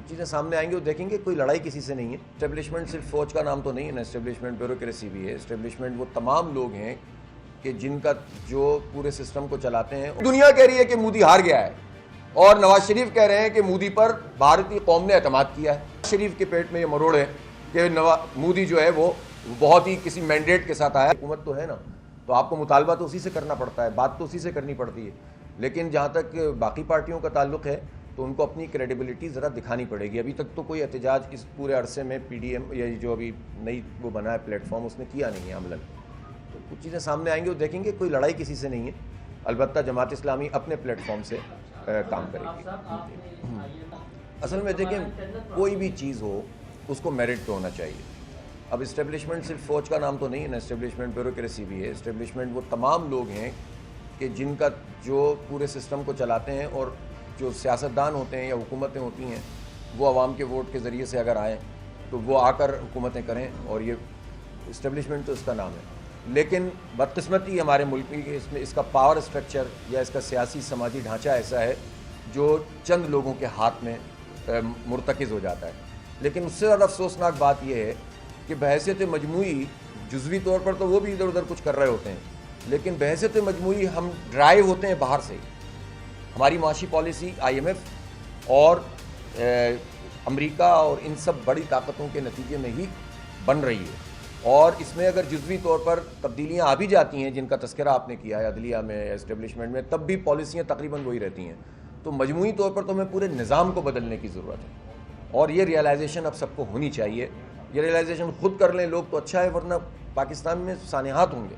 کچھ چیزیں سامنے آئیں گی وہ دیکھیں گے کوئی لڑائی کسی سے نہیں ہے. اسٹیبلشمنٹ صرف فوج کا نام تو نہیں ہے نا, اسٹیبلشمنٹ بیوروکریسی بھی ہے. اسٹیبلشمنٹ وہ تمام لوگ ہیں کہ جن کا جو پورے سسٹم کو چلاتے ہیں. دنیا کہہ رہی ہے کہ مودی ہار گیا ہے اور نواز شریف کہہ رہے ہیں کہ مودی پر بھارتی قوم نے اعتماد کیا ہے. شریف کے پیٹ میں یہ مروڑ ہے کہ مودی جو ہے وہ بہت ہی کسی مینڈیٹ کے ساتھ آیا. حکومت تو ہے نا, تو آپ کو مطالبہ تو اسی سے کرنا پڑتا ہے, بات تو اسی سے کرنی پڑتی ہے. لیکن جہاں تک باقی پارٹیوں کا تعلق ہے تو ان کو اپنی کریڈیبلٹی ذرا دکھانی پڑے گی. ابھی تک تو کوئی احتجاج اس پورے عرصے میں پی ڈی ایم یا جو ابھی نئی وہ بنا ہے پلیٹ فارم اس نے کیا نہیں ہے عملاً. تو کچھ چیزیں سامنے آئیں گی وہ دیکھیں گے کوئی لڑائی کسی سے نہیں ہے. البتہ جماعت اسلامی اپنے پلیٹ فارم سے کام کرے گی. اصل میں دیکھیں کوئی بھی چیز ہو اس کو میرٹ پہ ہونا چاہیے. اب اسٹیبلشمنٹ صرف فوج کا نام تو نہیں ہے نا, اسٹیبلشمنٹ بیوروکریسی بھی ہے. اسٹیبلشمنٹ وہ تمام لوگ ہیں کہ جن کا جو پورے سسٹم کو چلاتے ہیں, اور جو سیاستدان ہوتے ہیں یا حکومتیں ہوتی ہیں وہ عوام کے ووٹ کے ذریعے سے اگر آئیں تو وہ آ کر حکومتیں کریں, اور یہ اسٹیبلشمنٹ تو اس کا نام ہے. لیکن بدقسمتی ہمارے ملک کی اس کا پاور اسٹرکچر یا اس کا سیاسی سماجی ڈھانچہ ایسا ہے جو چند لوگوں کے ہاتھ میں مرتکز ہو جاتا ہے. لیکن اس سے زیادہ افسوسناک بات یہ ہے کہ بحیثیت مجموعی جزوی طور پر تو وہ بھی ادھر ادھر کچھ کر رہے ہوتے ہیں, لیکن بحیثیت مجموعی ہم ڈرائیو ہوتے ہیں باہر سے. ہماری معاشی پالیسی آئی ایم ایف اور امریکہ اور ان سب بڑی طاقتوں کے نتیجے میں ہی بن رہی ہے, اور اس میں اگر جزوی طور پر تبدیلیاں آ بھی جاتی ہیں جن کا تذکرہ آپ نے کیا ہے عدلیہ میں یا اسٹیبلشمنٹ میں, تب بھی پالیسیاں تقریباً وہی رہتی ہیں. تو مجموعی طور پر تو ہمیں پورے نظام کو بدلنے کی ضرورت ہے, اور یہ ریئلائزیشن اب سب کو ہونی چاہیے. یہ ریئلائزیشن خود کر لیں لوگ تو اچھا ہے, ورنہ پاکستان میں سانحات ہوں گے.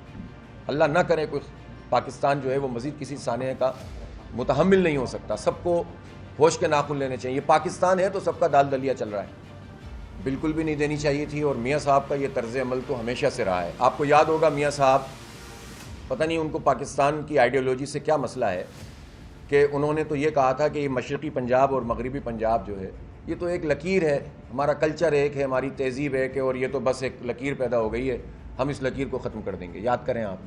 اللہ نہ کرے کوئی پاکستان جو ہے وہ مزید کسی سانحے کا متحمل نہیں ہو سکتا. سب کو ہوش کے ناخن لینے چاہیے. پاکستان ہے تو سب کا دال دلیا چل رہا ہے, بالکل بھی نہیں دینی چاہیے تھی. اور میاں صاحب کا یہ طرز عمل تو ہمیشہ سے رہا ہے. آپ کو یاد ہوگا میاں صاحب, پتہ نہیں ان کو پاکستان کی آئیڈیالوجی سے کیا مسئلہ ہے, کہ انہوں نے تو یہ کہا تھا کہ یہ مشرقی پنجاب اور مغربی پنجاب جو ہے یہ تو ایک لکیر ہے, ہمارا کلچر ایک ہے, ہماری تہذیب ایک ہے, اور یہ تو بس ایک لکیر پیدا ہو گئی ہے, ہم اس لکیر کو ختم کر دیں گے. یاد کریں آپ.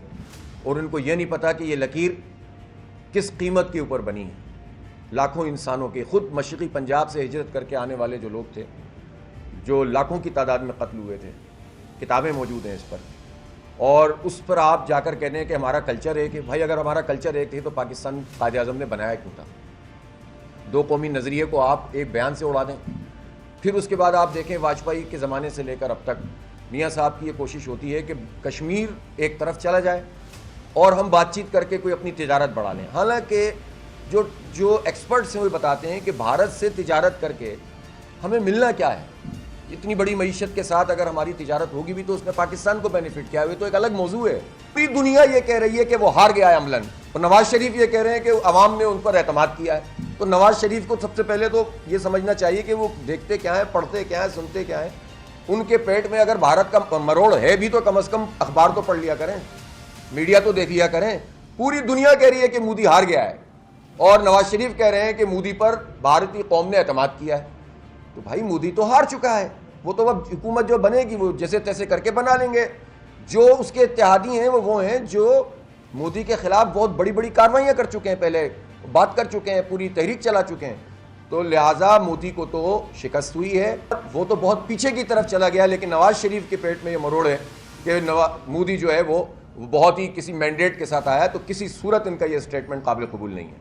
اور ان کو یہ نہیں پتا کہ یہ لکیر کس قیمت کے اوپر بنی ہے. لاکھوں انسانوں کے, خود مشرقی پنجاب سے ہجرت کر کے آنے والے جو لوگ تھے جو لاکھوں کی تعداد میں قتل ہوئے تھے, کتابیں موجود ہیں اس پر. اور اس پر آپ جا کر کہتے ہیں کہ ہمارا کلچر ایک ہے. بھائی اگر ہمارا کلچر ایک ہے تو پاکستان قائد اعظم نے بنایا کیوں تھا؟ دو قومی نظریے کو آپ ایک بیان سے اڑا دیں. پھر اس کے بعد آپ دیکھیں واجپئی کے زمانے سے لے کر اب تک میاں صاحب کی یہ کوشش ہوتی ہے کہ کشمیر ایک طرف چلا جائے اور ہم بات چیت کر کے کوئی اپنی تجارت بڑھا لیں. حالانکہ جو ایکسپرٹس ہیں وہ بتاتے ہیں کہ بھارت سے تجارت کر کے ہمیں ملنا کیا ہے. اتنی بڑی معیشت کے ساتھ اگر ہماری تجارت ہوگی بھی تو اس میں پاکستان کو بینیفٹ کیا ہے, تو ایک الگ موضوع ہے. پوری دنیا یہ کہہ رہی ہے کہ وہ ہار گیا ہے عملاً, اور نواز شریف یہ کہہ رہے ہیں کہ عوام نے ان پر اعتماد کیا ہے. تو نواز شریف کو سب سے پہلے تو یہ سمجھنا چاہیے کہ وہ دیکھتے کیا ہیں, پڑھتے کیا ہیں, سنتے کیا ہیں. ان کے پیٹ میں اگر بھارت کا مروڑ ہے بھی تو کم از کم اخبار تو پڑھ لیا کریں, میڈیا تو دیکھ لیا کریں. پوری دنیا کہہ رہی ہے کہ مودی ہار گیا ہے, اور نواز شریف کہہ رہے ہیں کہ مودی پر بھارتی قوم نے اعتماد کیا ہے. تو بھائی مودی تو ہار چکا ہے, وہ تو اب حکومت جو بنے گی وہ جیسے تیسے کر کے بنا لیں گے. جو اس کے اتحادی ہیں وہ ہیں جو مودی کے خلاف بہت بڑی بڑی کارروائیاں کر چکے ہیں, پہلے بات کر چکے ہیں, پوری تحریک چلا چکے ہیں. تو لہٰذا مودی کو تو شکست ہوئی ہے, وہ تو بہت پیچھے کی طرف چلا گیا. لیکن نواز شریف کے پیٹ میں یہ مروڑ ہے کہ مودی جو ہے وہ بہت ہی کسی مینڈیٹ کے ساتھ آیا, تو کسی صورت ان کا یہ اسٹیٹمنٹ قابل قبول نہیں ہے.